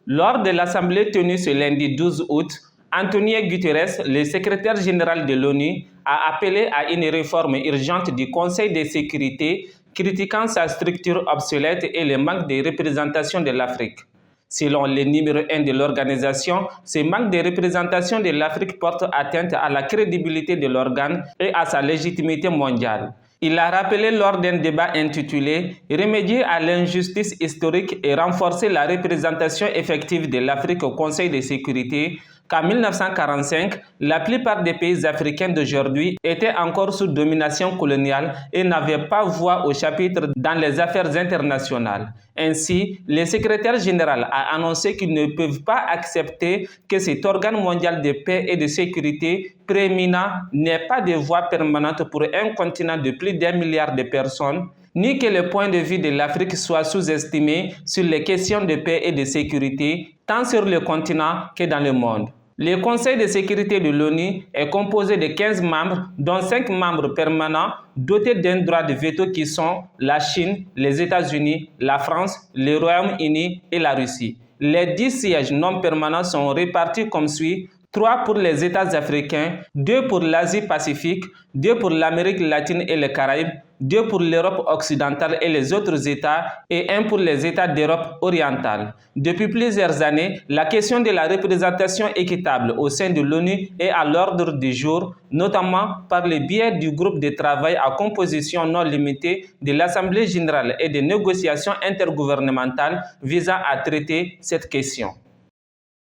Lors de l'Assemblée tenue ce lundi 12 août, Antonio Guterres, le secrétaire général de l'ONU, a appelé à une réforme urgente du Conseil de sécurité, critiquant sa structure obsolète et le manque de représentation de l'Afrique. Selon le numéro 1 de l'organisation, ce manque de représentation de l'Afrique porte atteinte à la crédibilité de l'organe et à sa légitimité mondiale. Il a rappelé lors d'un débat intitulé « Remédier à l'injustice historique et renforcer la représentation effective de l'Afrique au Conseil de sécurité » qu'en 1945, la plupart des pays africains d'aujourd'hui étaient encore sous domination coloniale et n'avaient pas voix au chapitre dans les affaires internationales. Ainsi, le secrétaire général a annoncé qu'ils ne peuvent pas accepter que cet organe mondial de paix et de sécurité prééminent n'ait pas de voix permanente pour un continent de plus d'1 milliard de personnes, ni que le point de vue de l'Afrique soit sous-estimé sur les questions de paix et de sécurité, tant sur le continent que dans le monde. Le Conseil de sécurité de l'ONU est composé de 15 membres, dont 5 membres permanents dotés d'un droit de veto qui sont la Chine, les États-Unis, la France, le Royaume-Uni et la Russie. Les 10 sièges non permanents sont répartis comme suit: 3 pour les États africains, 2 pour l'Asie-Pacifique, 2 pour l'Amérique latine et les Caraïbes, 2 pour l'Europe occidentale et les autres États et 1 pour les États d'Europe orientale. Depuis plusieurs années, la question de la représentation équitable au sein de l'ONU est à l'ordre du jour, notamment par le biais du groupe de travail à composition non limitée de l'Assemblée générale et des négociations intergouvernementales visant à traiter cette question.